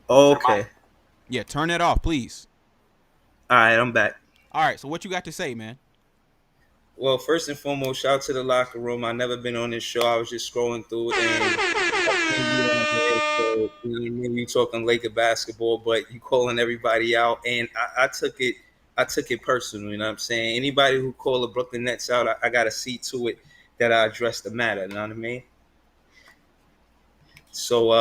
Okay. Yeah, turn that off, please. All right, I'm back. All right, so what you got to say, man? Well, first and foremost, shout out to the locker room. I never been on this show. I was just scrolling through and I seen you on there. So you talking Laker basketball, but you calling everybody out, and I took it. I took it personal. You know what I'm saying? Anybody who call the Brooklyn Nets out, I got to see to it that I address the matter. You know what I mean? So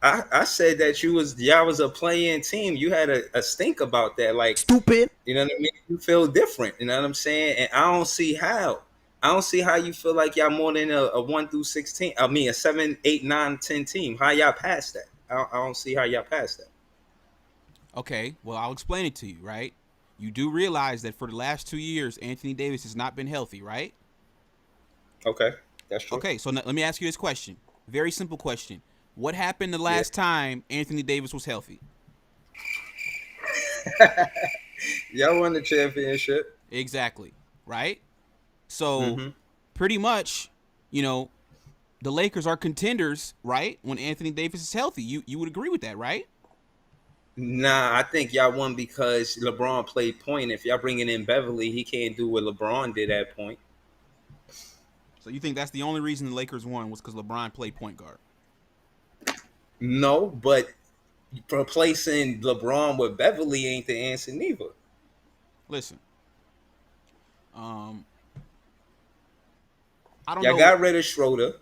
I said that y'all was a playing team. You had a stink about that. Like, Stupid. you know what I mean? You feel different. You know what I'm saying? And I don't see how. I don't see how you feel like y'all more than a 1 through 16. I mean, a 7, 8, 9, 10 team. How y'all pass that? I don't see how y'all pass that. Okay, well, I'll explain it to you, right? You do realize that for the last 2 years, Anthony Davis has not been healthy, right? Okay, that's true. Okay, so let me ask you this question. Very simple question. What happened the Yeah, last time Anthony Davis was healthy? y'all won the championship. Exactly, right? So, Mm-hmm. pretty much, you know, the Lakers are contenders, right? When Anthony Davis is healthy. You would agree with that, right? Nah, I think y'all won because LeBron played point. If y'all bringing in Beverly, he can't do what LeBron did at point. So you think that's the only reason the Lakers won was because LeBron played point guard? No, but replacing LeBron with Beverly ain't the answer neither. Listen, um, I don't Y'all know got rid of Schroeder.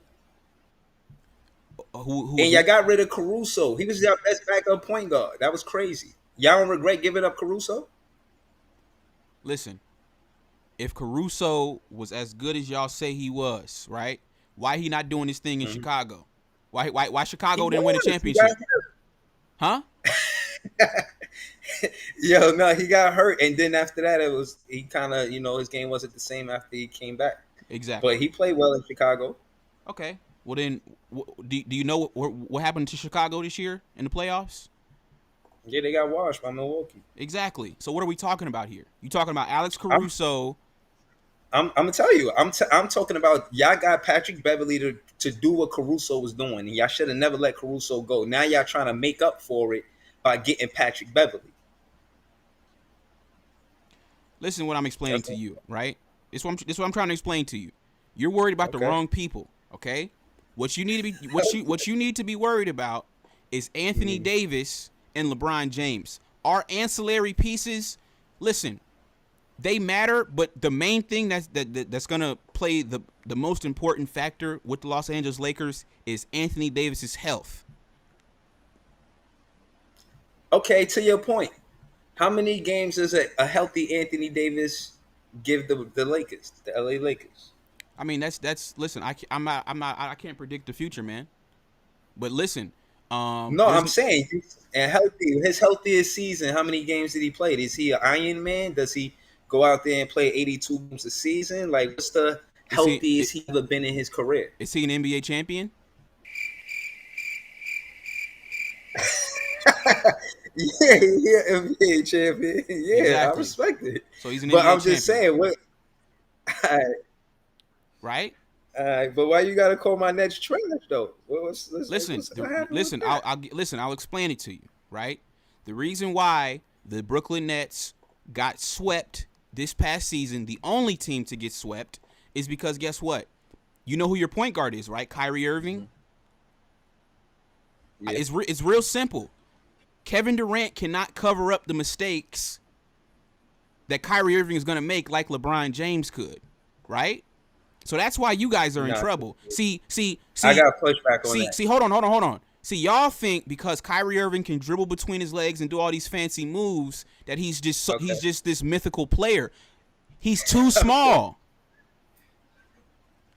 who was And y'all got rid of Caruso. He was your best backup point guard. That was crazy. Y'all don't regret giving up Caruso? listen. If Caruso was as good as y'all say he was, right? Why he not doing this thing in Mhm. Chicago? Why He Chicago didn't win a was. He got championship? Huh? hurt. Yo, no, he got hurt. And then after that, it was he kind of, his game wasn't the same after he came back. But Exactly. he played well in Chicago. Okay. Well then, do you know what happened to Chicago this year in the playoffs? Yeah, they got washed by Milwaukee. Exactly. So what are we talking about here? You talking about Alex I'm Caruso? I'm gonna tell you. I'm talking about y'all got Patrick Beverly to do what Caruso was doing, and y'all should have never let Caruso go. Now y'all trying to make up for it by getting Patrick Beverly. Listen, what I'm explaining That's to all. you, right? This what I'm trying to explain to you. You're worried about the Okay. wrong people. Okay. What you need to be what you need to be worried about is Anthony Mm. Davis and LeBron James. Our ancillary pieces, listen, they matter, but the main thing that's gonna play the most important factor with the Los Angeles Lakers is Anthony Davis's health. Okay, to your point, how many games does a healthy Anthony Davis give the Lakers, the LA Lakers? I mean, that's listen. I can't predict the future, man. But listen, No, there's I'm saying and healthy. His healthiest season, how many games did he play? Is he an Iron Man? Does he go out there and play 82 games a season? Like, what's the is he healthiest he ever been in his career? is he an NBA champion? Yeah, NBA champion. Yeah, I Exactly. respect it. So he's an But NBA I'm just champion, saying, what? All right? right, but why you gotta call my Nets trash though? Listen, What happened with listen. that? Listen. I'll explain it to you, right? The reason why the Brooklyn Nets got swept this past season, the only team to get swept, is because guess what? You know who your point guard is, right? Kyrie Irving. Mhm. Yeah. It's real simple. Kevin Durant cannot cover up the mistakes that Kyrie Irving is going to make like LeBron James could, right? So that's why you guys are in Nah, trouble. I got pushback on that. See. Hold on. See, y'all think because Kyrie Irving can dribble between his legs and do all these fancy moves that Okay. he's just this mythical player. He's too Okay. small.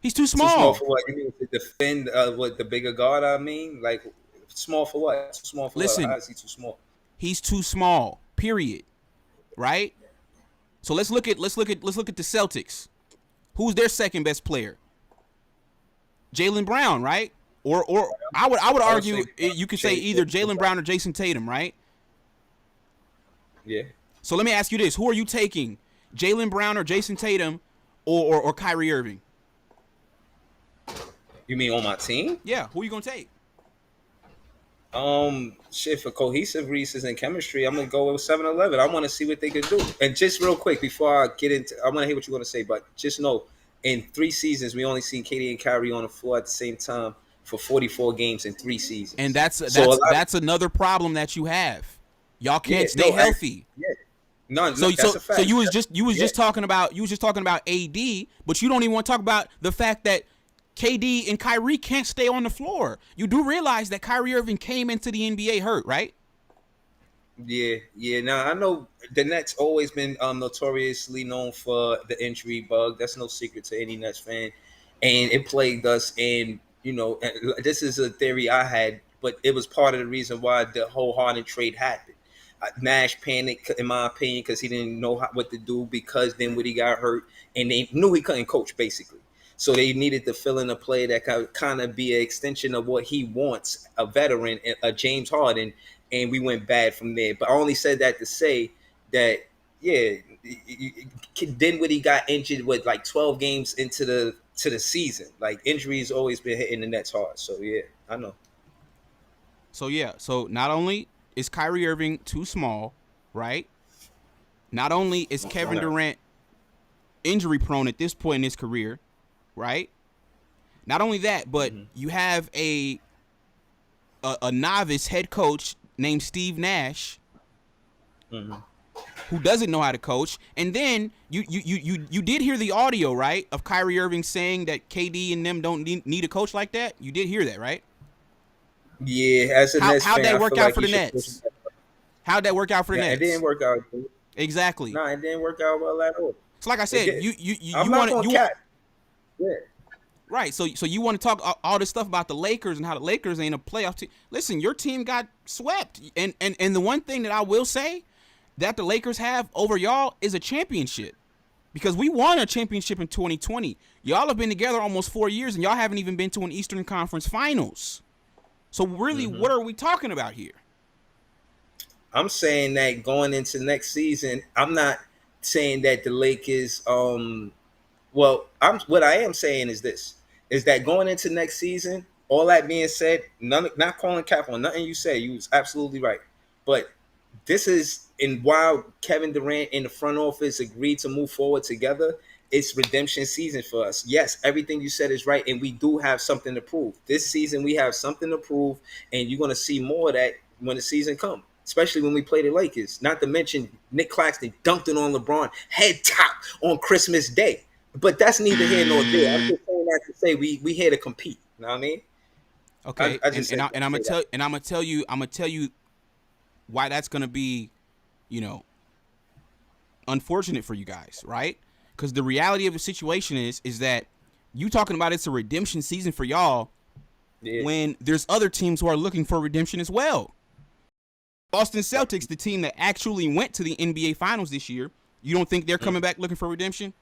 He's too Too small small. for what? You mean to defend what the bigger guard? I mean, like small for what? Too small for what? How Listen, is he too small? he's too small. Period. Right? So let's look at the Celtics. Who's their second best player? Jalen Brown, right? Or I would I would say argue you could say either Jalen Brown or Jason Tatum, right? yeah. So let me ask you this: who are you taking, Jalen Brown or Jason Tatum, or Kyrie Irving? You mean on my team? Yeah, who are you gonna take? Shit, for cohesive reasons and chemistry, I'm gonna go with 7-Eleven. I want to see what they could do. And just real quick before I get into, I want to hear what you're gonna say, but just know, in 3 seasons, we only seen Katie and Kyrie on the floor at the same time for 44 games in three And seasons. that's So a that's lot, that's another problem that you have. Y'all yeah, can't stay no, healthy. yeah, no, no, So that's so a so fact. you was Yeah, just talking about AD, but you don't even want to talk about the fact that KD and Kyrie can't stay on the floor. You do realize that Kyrie Irving came into the NBA hurt, right? yeah, yeah. Now I know the Nets always been notoriously known for the injury bug. That's no secret to any Nets fan, and it plagued us. And this is a theory I had, but it was part of the reason why the whole Harden trade happened. Nash panicked, in my opinion, because he didn't know what to do because then when he got hurt, and they knew he couldn't coach basically. So they needed to fill in a player that could kind of be an extension of what he wants, a veteran, a James Harden, and we went bad from there. But I only said that to say that, yeah, Dinwiddie got injured with like 12 games into the season. Like injuries always been hitting the Nets hard. So yeah, I know. So yeah, so not only is Kyrie Irving too small, right? Not only is Kevin Durant injury prone at this point in his career, right? Not only that, but Mm-hmm. you have a novice head coach named Steve Nash Mm-hmm. who doesn't know how to coach. And then you did hear the audio, right, of Kyrie Irving saying that KD and them don't need a coach like that. You did hear that, right? Yeah, as a Nets How'd fan, that I work feel out like for he the should push Nets? that. How'd that work out for the Yeah, it didn't Nets? work out. Dude. Exactly. No, it didn't work out well at all. So like I It said, did. you I'm not want gonna you want cap. Yeah. right. So you want to talk all this stuff about the Lakers and how the Lakers ain't a playoff team. Listen, your team got swept, and the one thing that I will say that the Lakers have over y'all is a championship. Because we won a championship in 2020. Y'all have been together almost 4 years, and y'all haven't even been to an Eastern Conference Finals. So really, Mm-hmm. what are we talking about here? I'm saying that going into next season, I'm not saying that the Lakers. Well, I'm what I am saying is this: is that going into next season. All that being said, not calling cap on nothing you say. You was absolutely right, but this is and while Kevin Durant in the front office agreed to move forward together, it's redemption season for us. Yes, everything you said is right, and we do have something to prove. This season we have something to prove, and you're gonna see more of that when the season comes. Especially when we play the Lakers. Not to mention Nick Claxton dunked it on LeBron head top on Christmas Day. But that's neither here nor there. I'm just saying that to say we here to compete. You know what I mean? Okay, I and just and, said I, and I'm say gonna that. tell you why that's gonna be, you know, unfortunate for you guys, right? Because the reality of the situation is that you talking about it's a redemption season for y'all Yeah. when there's other teams who are looking for redemption as well. Boston Celtics, the team that actually went to the NBA Finals this year, you don't think they're coming back looking for redemption?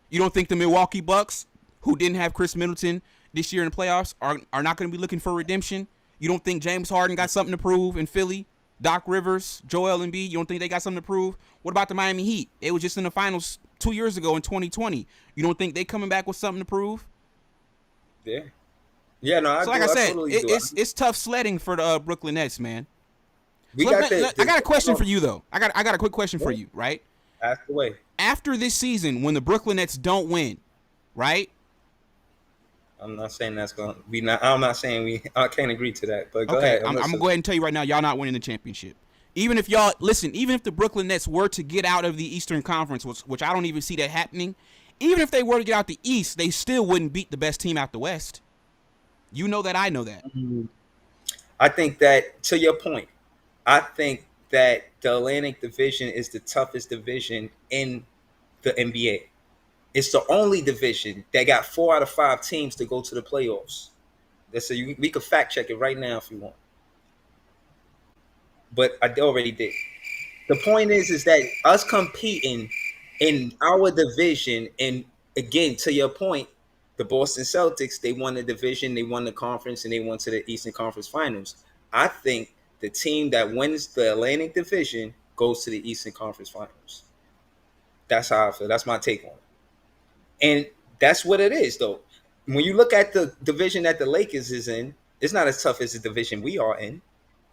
You don't think the Milwaukee Bucks, who didn't have Chris Middleton this year in the playoffs, are not going to be looking for redemption? You don't think James Harden got something to prove in Philly? Doc Rivers, Joel Embiid, you don't think they got something to prove? What about the Miami Heat? They were just in the finals 2 years ago in 2020. You don't think they coming back with something to prove? Yeah. Yeah, no, I So like do. I I said, totally do. it's tough sledding for the Brooklyn Nets, man. We So got the, I got a the question for you though. I got a quick question for you, right? ask away. After this season, when the Brooklyn Nets don't win, right? I'm not saying that's going to be not. I'm not saying we. I can't agree to that. But go Okay, ahead. I'm I'm gonna listening. go ahead and tell you right now, y'all not winning the championship. Even if y'all listen, even if the Brooklyn Nets were to get out of the Eastern Conference, which I don't even see that happening, even if they were to get out the East, they still wouldn't beat the best team out the West. You know that, I know that. I think that to your point, I think that the Atlantic Division is the toughest division in the NBA. It's the only division that got 4 out of 5 teams to go to the playoffs. We could fact check it right now if you want, but I already did. The point is that us competing in our division, and again to your point, the Boston Celtics, they won the division, they won the conference, and they went to the Eastern Conference Finals. I think the team that wins the Atlantic Division goes to the Eastern Conference Finals. That's how I feel. That's my take on it. And that's what it is, though. When you look at the division that the Lakers is in, it's not as tough as the division we are in.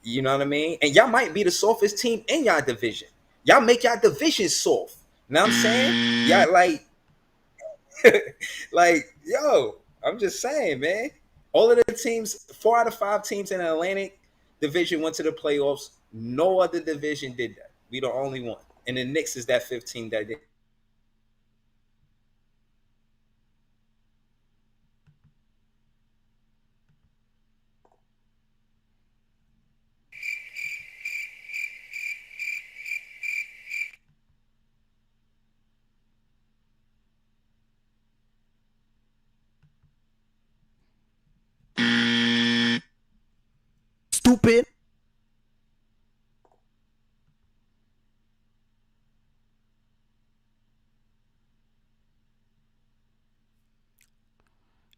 You know what I mean? And y'all might be the softest team in y'all division. Y'all make y'all division soft. You know what I'm saying? Y'all like, yo, I'm just saying, man. All of the teams, 4 out of 5 teams in the Atlantic division went to the playoffs. No other division did that. We the only one. And the Knicks is that 15 that did. Stupid.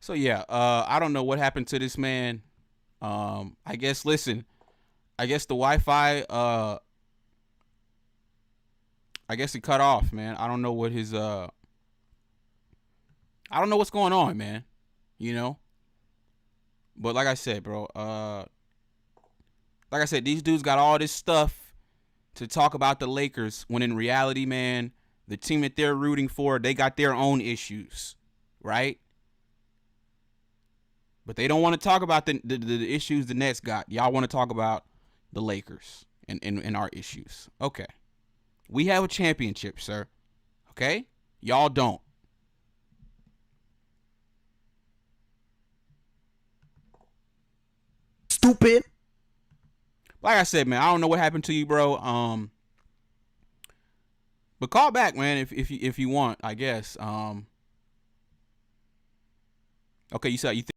So yeah, I don't know what happened to this man. I guess listen, I guess the Wi-Fi, I guess it cut off, man. I don't know what his I don't know what's going on, man. You know, but like I said, bro, like I said, these dudes got all this stuff to talk about the Lakers when in reality, man, the team that they're rooting for, they got their own issues, right? But they don't want to talk about the issues the Nets got. Y'all want to talk about the Lakers and our issues. Okay. We have a championship, sir. Okay? Y'all don't. Stupid. Like I said, man, I don't know what happened to you, bro. But call back, man, if you want, I guess. Okay, you said you think